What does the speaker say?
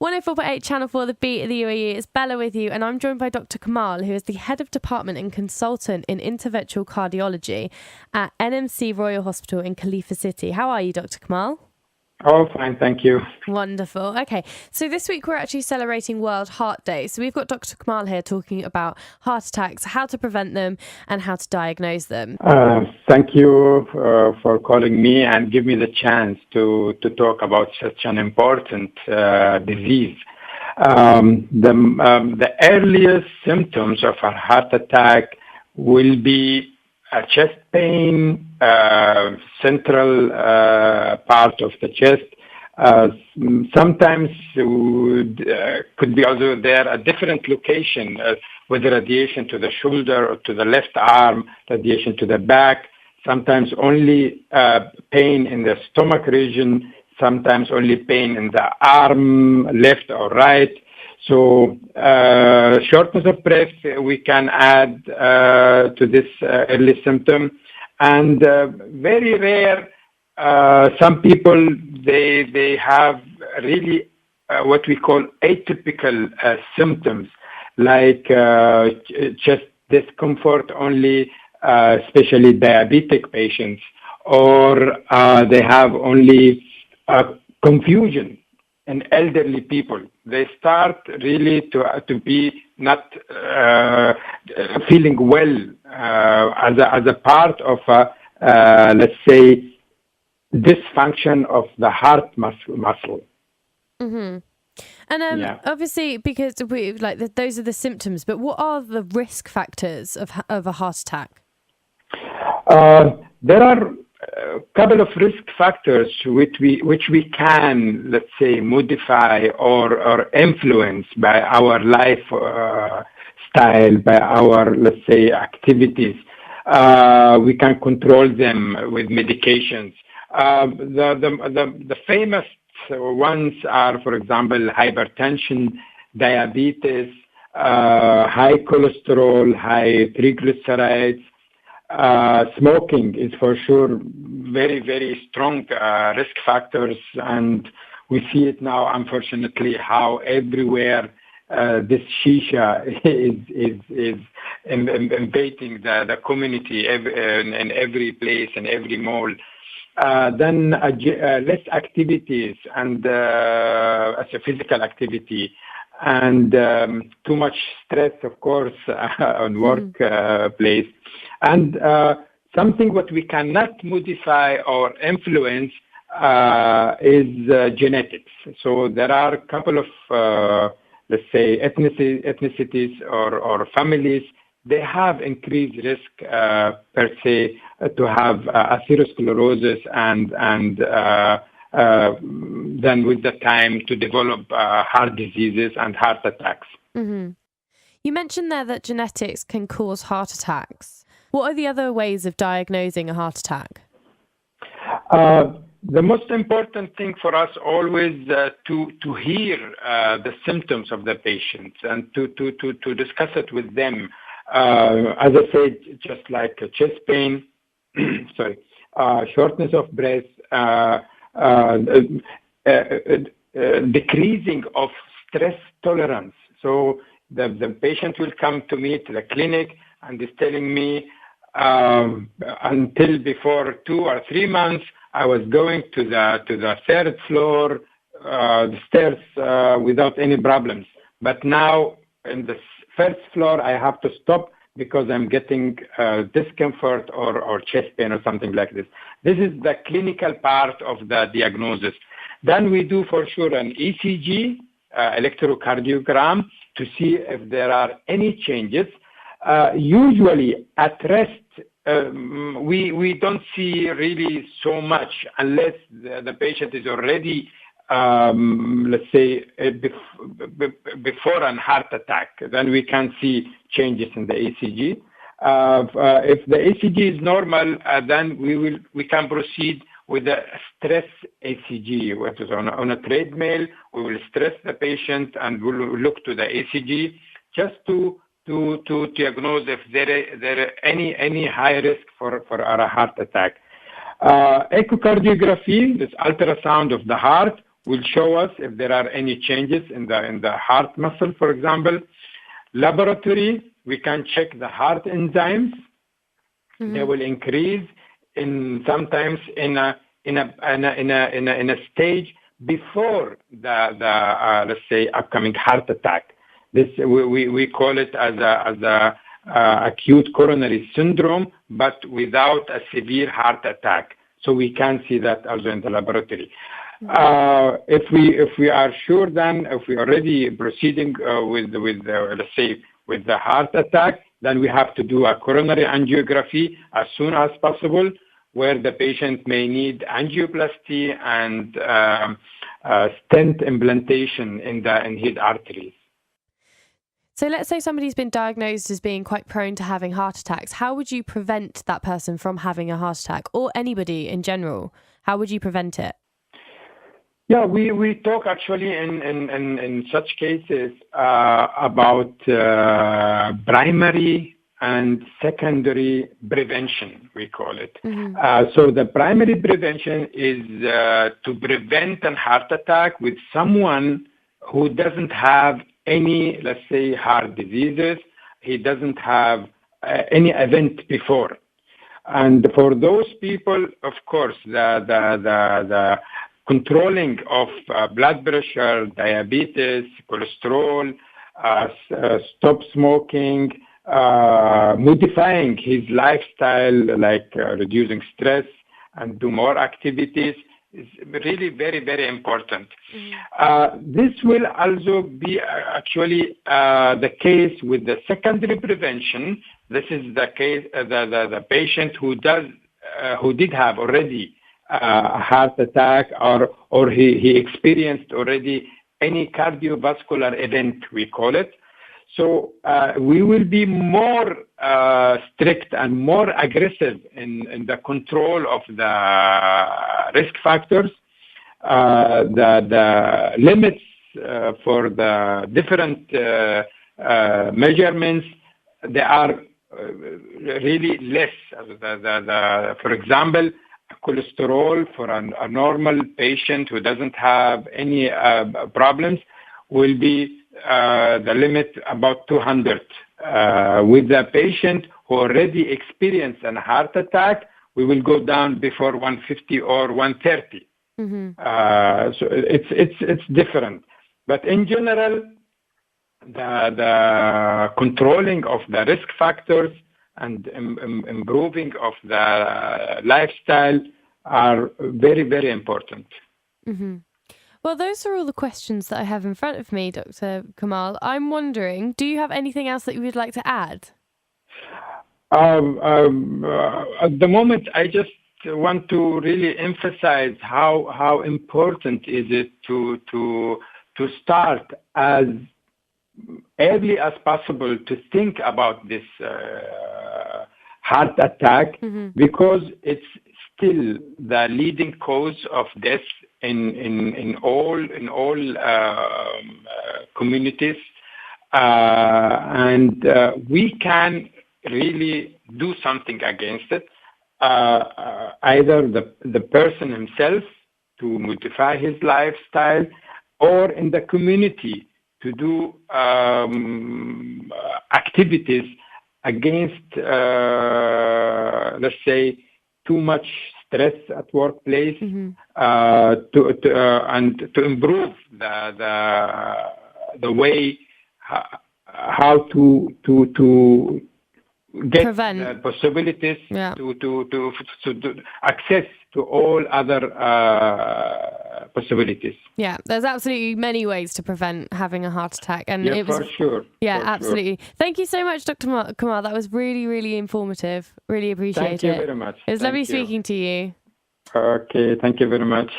104.8 Channel 4, The Beat of the UAE. It's Bella with you, and I'm joined by Dr. Kamal, who is the Head of Department and Consultant in Interventional Cardiology at NMC Royal Hospital in Khalifa City. How are you, Dr. Kamal? Oh, fine, thank you. Wonderful. Okay, so this week we're actually celebrating World Heart Day. So we've got Dr. Kamal here talking about heart attacks, how to prevent them and how to diagnose them. Thank you for calling me and give me the chance to talk about such an important disease. The earliest symptoms of a heart attack will be chest pain, central part of the chest. Sometimes could be also there a different location with radiation to the shoulder or to the left arm, radiation to the back, sometimes only pain in the stomach region, sometimes only pain in the arm, left or right. So shortness of breath, we can add to this early symptom. And very rare, some people, they have really what we call atypical symptoms, like chest discomfort only, especially diabetic patients, or they have only confusion in elderly people. They start really to be not feeling well as a part of let's say dysfunction of the heart muscle. Mm-hmm. And obviously, because those are the symptoms, but what are the risk factors of a heart attack? There are a couple of risk factors which we can, let's say, modify or influence by our life style, by our, let's say, activities. We can control them with medications. The famous ones are, for example, hypertension, diabetes, high cholesterol, high triglycerides. Smoking is for sure very, very strong risk factors, and we see it now, unfortunately, how everywhere this shisha is invading the community in every place, in every mall. Then less activities and as a physical activity, and too much stress, of course, on workplace. And something what we cannot modify or influence is genetics. So there are a couple of, let's say, ethnicities or families. They have increased risk per se to have atherosclerosis and then with the time to develop heart diseases and heart attacks. Mm-hmm. You mentioned there that genetics can cause heart attacks. What are the other ways of diagnosing a heart attack? The most important thing for us always to hear the symptoms of the patient and to discuss it with them. As I said, just like chest pain, shortness of breath, decreasing of stress tolerance. So the patient will come to me to the clinic and is telling me, until before 2 or 3 months, I was going to the third floor, the stairs without any problems. But now in the first floor, I have to stop because I'm getting discomfort or chest pain or something like this. This is the clinical part of the diagnosis. Then we do for sure an ECG, electrocardiogram, to see if there are any changes. Usually at rest, we don't see really so much unless the patient is already, let's say, before a heart attack. Then we can see changes in the ECG. If the ECG is normal, then we can proceed with the stress ECG, which is on a treadmill. We will stress the patient and we'll look to the ECG just to diagnose if there are any high risk for a heart attack. Echocardiography, this ultrasound of the heart, will show us if there are any changes in the heart muscle, for example. Laboratory, we can check the heart enzymes. They will increase sometimes in a stage before the let's say upcoming heart attack. This we call it as a acute coronary syndrome, but without a severe heart attack. So we can see that also in the laboratory. If we are sure, then if we are already proceeding with let's say with the heart attack, then we have to do a coronary angiography as soon as possible, where the patient may need angioplasty and stent implantation in his arteries. So let's say somebody's been diagnosed as being quite prone to having heart attacks. How would you prevent that person from having a heart attack, or anybody in general? How would you prevent it? Yeah, we talk actually in such cases about primary and secondary prevention, we call it. So the primary prevention is to prevent a heart attack with someone who doesn't have any, let's say, heart diseases. He doesn't have any event before. And for those people, of course, the controlling of blood pressure, diabetes, cholesterol, stop smoking, modifying his lifestyle, like reducing stress and do more activities, is really very, very important. This will also be actually the case with the secondary prevention. This is the case, the patient who did have already a heart attack, or he experienced already any cardiovascular event, we call it. So we will be more strict and more aggressive in the control of the risk factors. The limits for the different measurements, they are really less. For example, cholesterol for a normal patient who doesn't have any problems will be the limit about 200. With the patient who already experienced a heart attack, we will go down before 150 or 130. So it's different. But in general, the controlling of the risk factors and improving of the lifestyle are very, very important. Well, those are all the questions that I have in front of me, Dr. Kamal. I'm wondering, do you have anything else that you would like to add? At the moment, I just want to really emphasize how important is it to start as early as possible to think about this heart attack, because it's still the leading cause of death in all communities, and we can really do something against it. Either the person himself to modify his lifestyle, or in the community to do activities against, let's say, too much stress at workplace, and to improve the way how to get the possibilities to access to all other possibilities. Yeah, there's absolutely many ways to prevent having a heart attack, and it was, for sure. Yeah, absolutely. Sure. Thank you so much, Dr. Kamal. That was really, really informative. Really appreciate it. Thank you very much. It was lovely speaking to you. Okay, thank you very much.